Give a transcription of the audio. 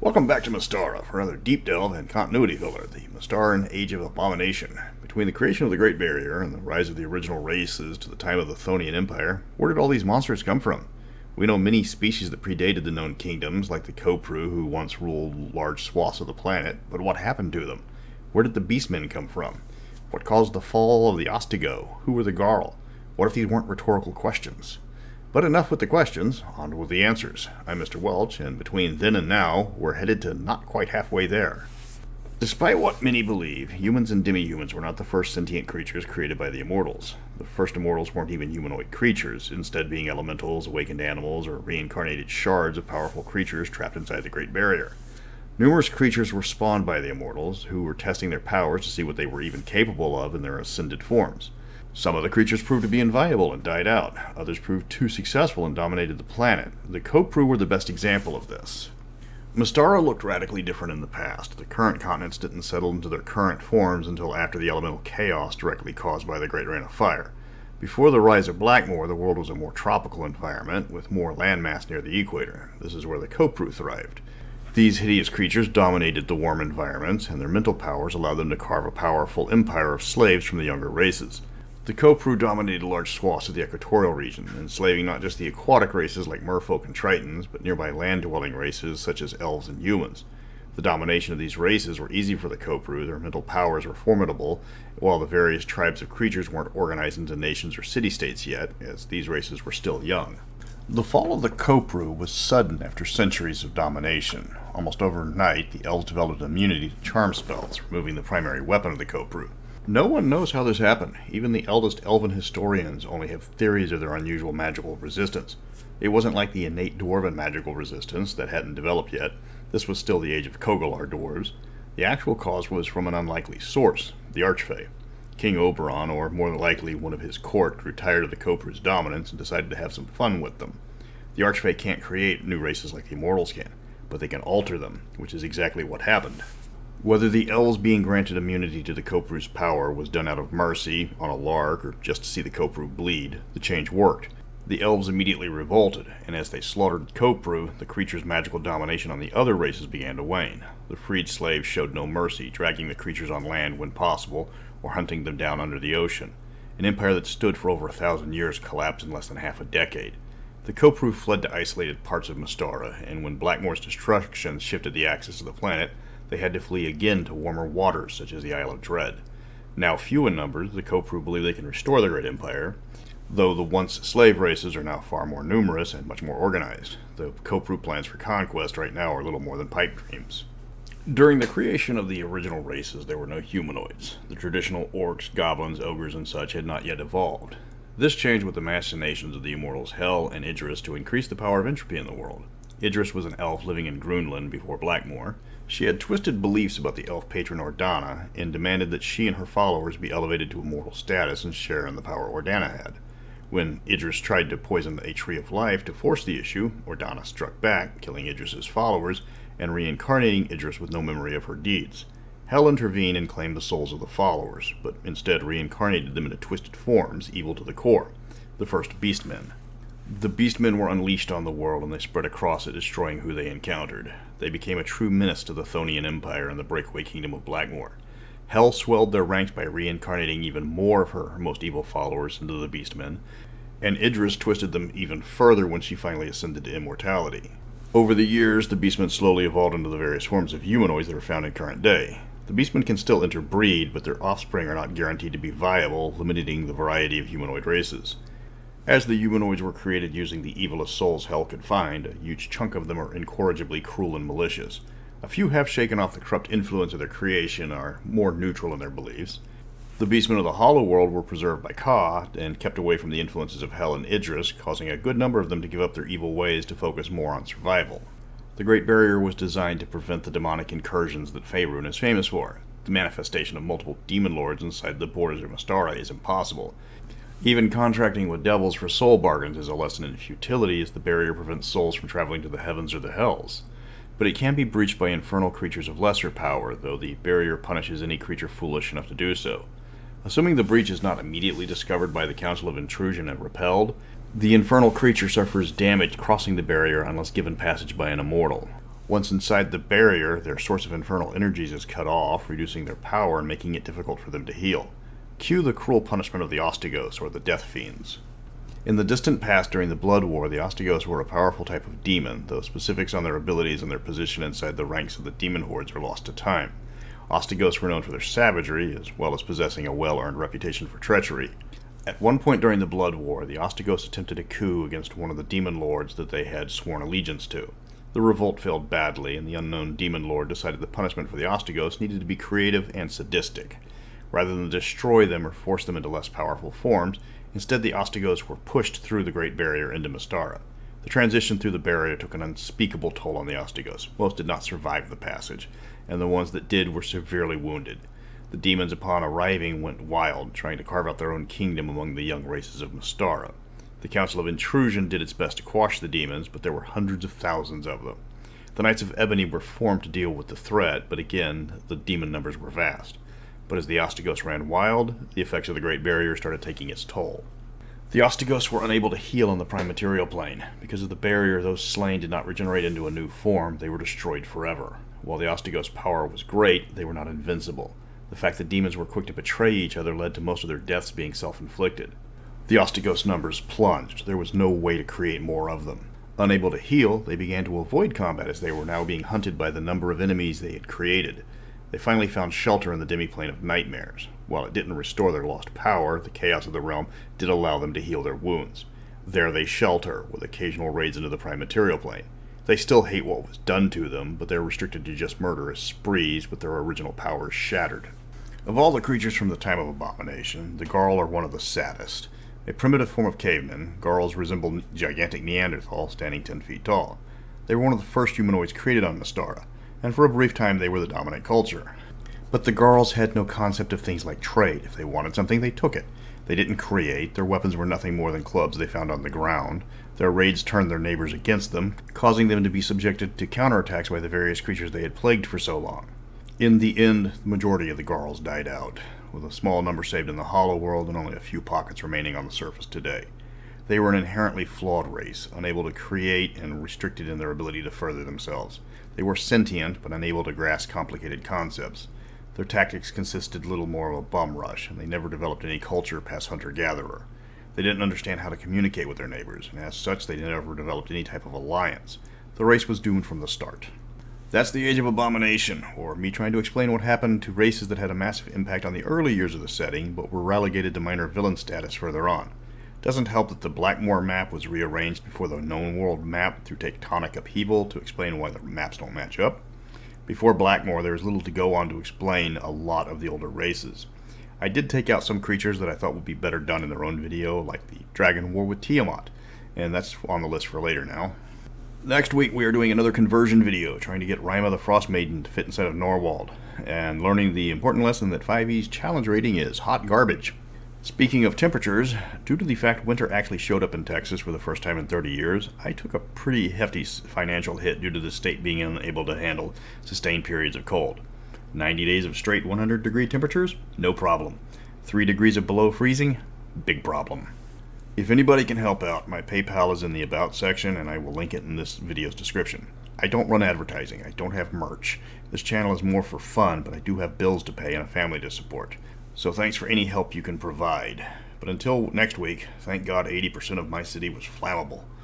Welcome back to Mystara for another deep delve and continuity filler, the Mystaran Age of Abomination. Between the creation of the Great Barrier and the rise of the original races to the time of the Chthonian Empire, where did all these monsters come from? We know many species that predated the known kingdoms, like the Kopru, who once ruled large swaths of the planet, but what happened to them? Where did the Beastmen come from? What caused the fall of the Ostego? Who were the Garl? What if these weren't rhetorical questions? But enough with the questions, on with the answers. I'm Mr. Welch, and between then and now, we're headed to not quite halfway there. Despite what many believe, humans and demi-humans were not the first sentient creatures created by the Immortals. The first Immortals weren't even humanoid creatures, instead being elementals, awakened animals, or reincarnated shards of powerful creatures trapped inside the Great Barrier. Numerous creatures were spawned by the Immortals, who were testing their powers to see what they were even capable of in their ascended forms. Some of the creatures proved to be inviolable and died out. Others proved too successful and dominated the planet. The Kopru were the best example of this. Mystara looked radically different in the past. The current continents didn't settle into their current forms until after the elemental chaos directly caused by the Great Rain of Fire. Before the rise of Blackmoor, the world was a more tropical environment, with more landmass near the equator. This is where the Kopru thrived. These hideous creatures dominated the warm environments, and their mental powers allowed them to carve a powerful empire of slaves from the younger races. The Kopru dominated large swaths of the equatorial region, enslaving not just the aquatic races like merfolk and tritons, but nearby land-dwelling races such as elves and humans. The domination of these races were easy for the Kopru, their mental powers were formidable, while the various tribes of creatures weren't organized into nations or city-states yet, as these races were still young. The fall of the Kopru was sudden after centuries of domination. Almost overnight, the elves developed immunity to charm spells, removing the primary weapon of the Kopru. No one knows how this happened. Even the eldest elven historians only have theories of their unusual magical resistance. It wasn't like the innate dwarven magical resistance that hadn't developed yet. This was still the age of Kogalar dwarves. The actual cause was from an unlikely source, the Archfey. King Oberon, or more than likely one of his court, grew tired of the Kopru's dominance and decided to have some fun with them. The Archfey can't create new races like the Immortals can, but they can alter them, which is exactly what happened. Whether the elves being granted immunity to the Kopru's power was done out of mercy, on a lark, or just to see the Kopru bleed, the change worked. The elves immediately revolted, and as they slaughtered Kopru, the creature's magical domination on the other races began to wane. The freed slaves showed no mercy, dragging the creatures on land when possible, or hunting them down under the ocean. An empire that stood for over 1,000 years collapsed in less than half a decade. The Kopru fled to isolated parts of Mystara, and when Blackmoor's destruction shifted the axis of the planet, they had to flee again to warmer waters, such as the Isle of Dread. Now few in numbers, the Kopru believe they can restore the Great Empire, though the once slave races are now far more numerous and much more organized. The Kopru plans for conquest right now are little more than pipe dreams. During the creation of the original races, there were no humanoids. The traditional orcs, goblins, ogres, and such had not yet evolved. This changed with the machinations of the Immortals Hel and Idris to increase the power of entropy in the world. Idris was an elf living in Grunland before Blackmoor. She had twisted beliefs about the elf patron Ordana, and demanded that she and her followers be elevated to immortal status and share in the power Ordana had. When Idris tried to poison a tree of life to force the issue, Ordana struck back, killing Idris's followers, and reincarnating Idris with no memory of her deeds. Hel intervened and claimed the souls of the followers, but instead reincarnated them into twisted forms, evil to the core, the First Beastmen. The Beastmen were unleashed on the world, and they spread across it, destroying who they encountered. They became a true menace to the Chthonian Empire and the breakaway kingdom of Blackmoor. Hel swelled their ranks by reincarnating even more of her most evil followers into the Beastmen, and Idris twisted them even further when she finally ascended to immortality. Over the years, the Beastmen slowly evolved into the various forms of humanoids that are found in current day. The Beastmen can still interbreed, but their offspring are not guaranteed to be viable, limiting the variety of humanoid races. As the humanoids were created using the evilest souls Hel could find, a huge chunk of them are incorrigibly cruel and malicious. A few have shaken off the corrupt influence of their creation, are more neutral in their beliefs. The Beastmen of the Hollow World were preserved by Ka, and kept away from the influences of Hel and Idris, causing a good number of them to give up their evil ways to focus more on survival. The Great Barrier was designed to prevent the demonic incursions that Faerun is famous for. The manifestation of multiple demon lords inside the borders of Mystara is impossible. Even contracting with devils for soul bargains is a lesson in futility, as the barrier prevents souls from traveling to the heavens or the hells. But it can be breached by infernal creatures of lesser power, though the barrier punishes any creature foolish enough to do so. Assuming the breach is not immediately discovered by the Council of Intrusion and repelled, the infernal creature suffers damage crossing the barrier unless given passage by an immortal. Once inside the barrier, their source of infernal energies is cut off, reducing their power and making it difficult for them to heal. Cue the cruel punishment of the Ostegos, or the Death Fiends. In the distant past during the Blood War, the Ostegos were a powerful type of demon, though specifics on their abilities and their position inside the ranks of the demon hordes are lost to time. Ostegos were known for their savagery, as well as possessing a well-earned reputation for treachery. At one point during the Blood War, the Ostegos attempted a coup against one of the demon lords that they had sworn allegiance to. The revolt failed badly, and the unknown demon lord decided the punishment for the Ostegos needed to be creative and sadistic. Rather than destroy them or force them into less powerful forms, instead the Ostegos were pushed through the Great Barrier into Mystara. The transition through the barrier took an unspeakable toll on the Ostegos. Most did not survive the passage, and the ones that did were severely wounded. The demons, upon arriving, went wild, trying to carve out their own kingdom among the young races of Mystara. The Council of Intrusion did its best to quash the demons, but there were hundreds of thousands of them. The Knights of Ebony were formed to deal with the threat, but again, the demon numbers were vast. But as the Ostegos ran wild, the effects of the Great Barrier started taking its toll. The Ostegos were unable to heal on the Prime Material Plane. Because of the barrier, those slain did not regenerate into a new form, they were destroyed forever. While the Ostegos' power was great, they were not invincible. The fact that demons were quick to betray each other led to most of their deaths being self-inflicted. The Ostegos numbers plunged. There was no way to create more of them. Unable to heal, they began to avoid combat as they were now being hunted by the number of enemies they had created. They finally found shelter in the demiplane of nightmares. While it didn't restore their lost power, the chaos of the realm did allow them to heal their wounds. There they shelter, with occasional raids into the Prime Material Plane. They still hate what was done to them, but they're restricted to just murderous sprees with their original powers shattered. Of all the creatures from the time of Abomination, the Garl are one of the saddest. A primitive form of cavemen, Garls resemble gigantic Neanderthal standing 10 feet tall. They were one of the first humanoids created on Mystara, and for a brief time they were the dominant culture. But the Garls had no concept of things like trade. If they wanted something, they took it. They didn't create. Their weapons were nothing more than clubs they found on the ground. Their raids turned their neighbors against them, causing them to be subjected to counterattacks by the various creatures they had plagued for so long. In the end, the majority of the Garls died out, with a small number saved in the Hollow World and only a few pockets remaining on the surface today. They were an inherently flawed race, unable to create and restricted in their ability to further themselves. They were sentient, but unable to grasp complicated concepts. Their tactics consisted little more of a bum rush, and they never developed any culture past hunter-gatherer. They didn't understand how to communicate with their neighbors, and as such they never developed any type of alliance. The race was doomed from the start. That's the Age of Abomination, or me trying to explain what happened to races that had a massive impact on the early years of the setting, but were relegated to minor villain status further on. Doesn't help that the Blackmoor map was rearranged before the known world map through tectonic upheaval to explain why the maps don't match up. Before Blackmoor, there was little to go on to explain a lot of the older races. I did take out some creatures that I thought would be better done in their own video, like the Dragon War with Tiamat, and that's on the list for later now. Next week we are doing another conversion video, trying to get Rima the Frost Maiden to fit inside of Norwald, and learning the important lesson that 5e's challenge rating is hot garbage. Speaking of temperatures, due to the fact winter actually showed up in Texas for the first time in 30 years, I took a pretty hefty financial hit due to the state being unable to handle sustained periods of cold. 90 days of straight 100-degree temperatures? No problem. 3 degrees of below freezing? Big problem. If anybody can help out, my PayPal is in the About section, and I will link it in this video's description. I don't run advertising. I don't have merch. This channel is more for fun, but I do have bills to pay and a family to support. So thanks for any help you can provide. But until next week, thank God 80% of my city was flammable.